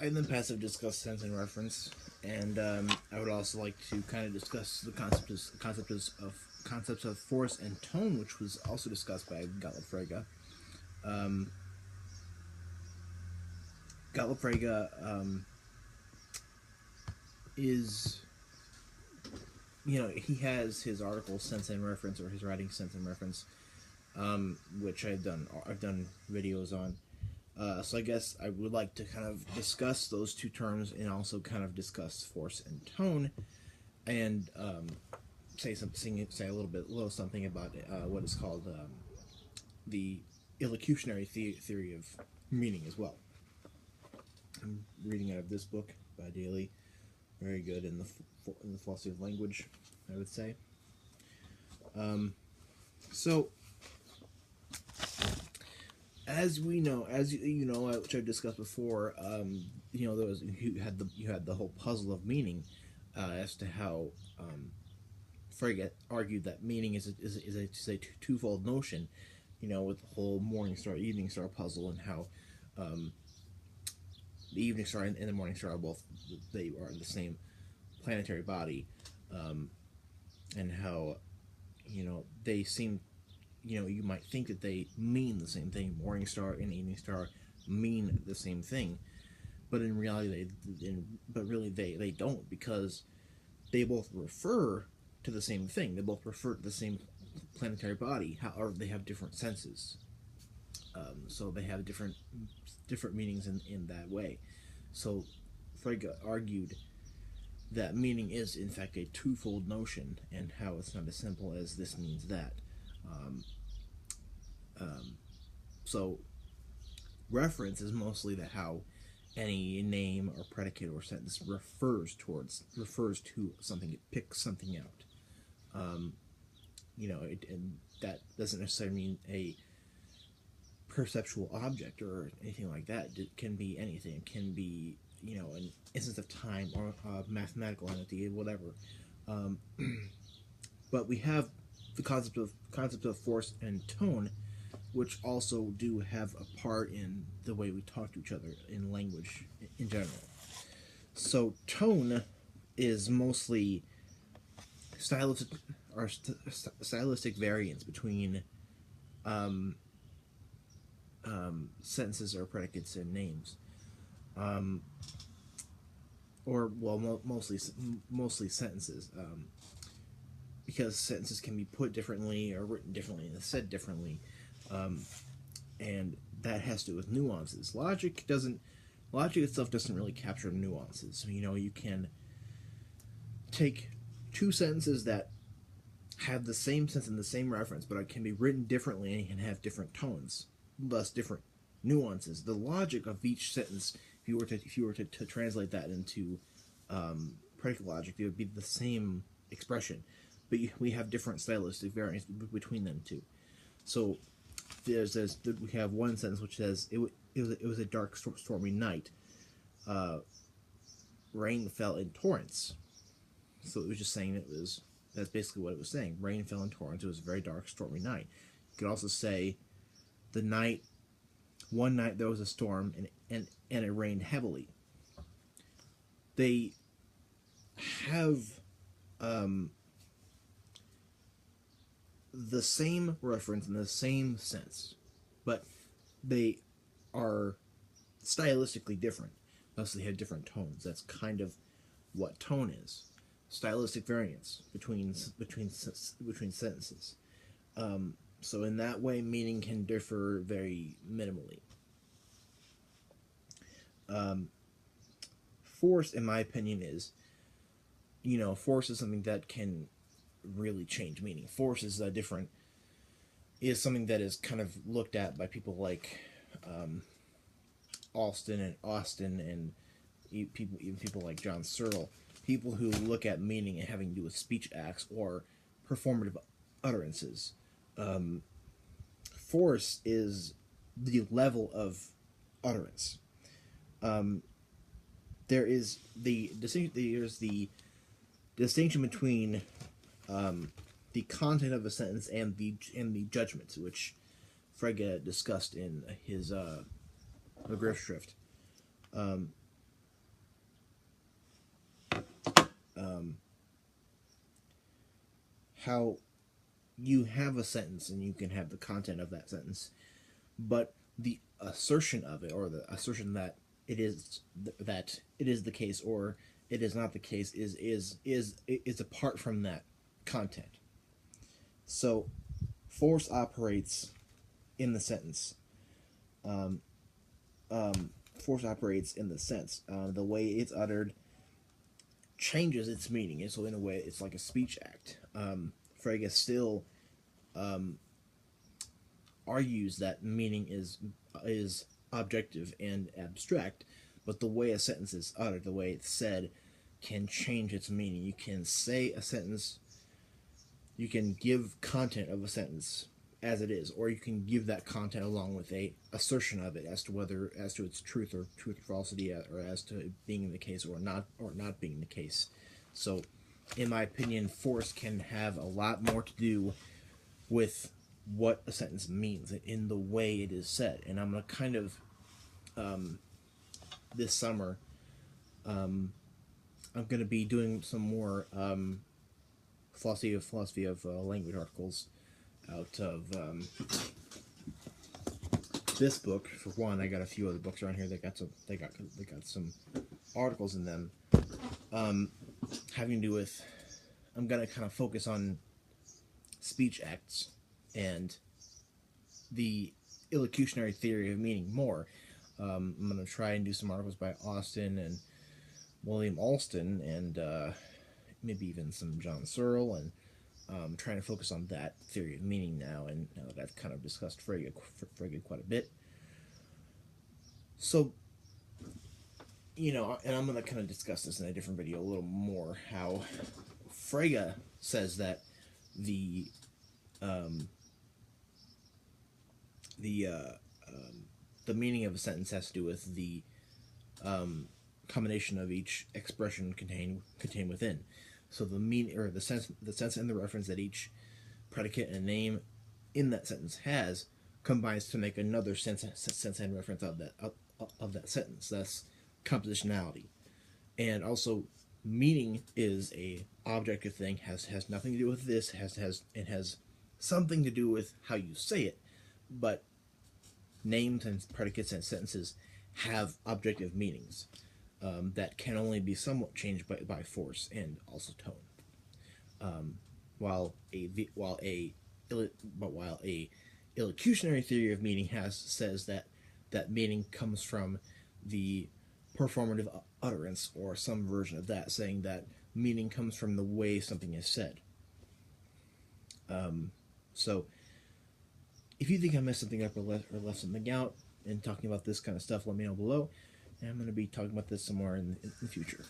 in the past I've discussed sense and reference, and I would also like to kind of discuss the concepts of force and tone, which was also discussed by Gottlob Frege. Um, Gottlob Frege is, he has his article Sense and Reference, or his writing Sense and Reference, which I've done videos on. So I guess I would like to kind of discuss those two terms and also kind of discuss force and tone, and say a little something about what is called the illocutionary theory of meaning as well. I'm reading out of this book by Daly, very good in the philosophy of language, I would say. So, as we know, which I've discussed before, you had the whole puzzle of meaning, as to how Frege argued that meaning is a twofold notion, with the whole morning star evening star puzzle, and how the evening star and the morning star they are the same planetary body, and how they seem, you might think that they mean the same thing. Morning star and evening star mean the same thing, but in reality they don't, because they both refer to the same thing. They both refer to the same planetary body. However, they have different senses. So they have different meanings in that way. So Frege argued that meaning is in fact a twofold notion, and how it's not as simple as this means that. So reference is mostly that how any name or predicate or sentence refers to something. It picks something out. And that doesn't necessarily mean a perceptual object or anything like that. It can be anything. It can be, an instance of time, or a mathematical entity, whatever. But we have the concept of force and tone, which also do have a part in the way we talk to each other in language in general. So tone is mostly stylistic variance between sentences or predicates and names, mostly sentences, because sentences can be put differently or written differently and said differently, and that has to do with nuances. Logic itself doesn't really capture nuances. You can take two sentences that have the same sense and the same reference, but it can be written differently and can have different tones, thus different nuances. The logic of each sentence, if you were to translate that into predicate logic, it would be the same expression, but we have different stylistic variants between them too. So we have one sentence which says it was a dark, stormy night. Rain fell in torrents. So it was just saying that's basically what it was saying. Rain fell in torrents. It was a very dark, stormy night. You could also say one night there was a storm and it rained heavily. They have the same reference in the same sense, but they are stylistically different. Thus, they have different tones. That's kind of what tone is: stylistic variance between sentences. So, in that way, meaning can differ very minimally. Force, in my opinion, is something that can really change meaning. Force is something that is kind of looked at by people like Austin, and even people like John Searle, people who look at meaning and having to do with speech acts or performative utterances. Force is the level of utterance. There's the distinction between the content of a sentence and the judgments, which Frege discussed in his Begriffsschrift. how you have a sentence and you can have the content of that sentence, but the assertion of it, or the assertion that it is the case or it is not the case, is apart from that content. So force operates in the sentence. Um, Force operates in the sense. The way it's uttered changes its meaning, and so in a way, it's like a speech act. Frege still argues that meaning is objective and abstract, but the way a sentence is uttered, the way it's said, can change its meaning. You can say a sentence, you can give content of a sentence as it is, or you can give that content along with a assertion of it as to its truth or falsity, or as to it being the case or not being the case. So, in my opinion, force can have a lot more to do with what a sentence means in the way it is said. And I'm gonna kind of this summer, I'm gonna be doing some more philosophy of language articles out of this book. For one, I got a few other books around here that got some articles in them having to do with. I'm gonna kind of focus on speech acts and the illocutionary theory of meaning more. I'm gonna try and do some articles by Austin and William Alston, and maybe even some John Searle, and trying to focus on that theory of meaning now. And now that I've kind of discussed Frege quite a bit, so and I'm going to kind of discuss this in a different video a little more, how Frege says that the meaning of a sentence has to do with the combination of each expression contained within. So the meaning, or the sense and the reference that each predicate and name in that sentence has, combines to make another sense and reference of that sentence. That's compositionality. And also, meaning is a objective thing. Has nothing to do with this. It has something to do with how you say it, but names and predicates and sentences have objective meanings that can only be somewhat changed by force and also tone. While a illocutionary theory of meaning says that meaning comes from the performative utterance, or some version of that, saying that meaning comes from the way something is said. So if you think I messed something up or left something out in talking about this kind of stuff, let me know below, and I'm going to be talking about this some more in the future.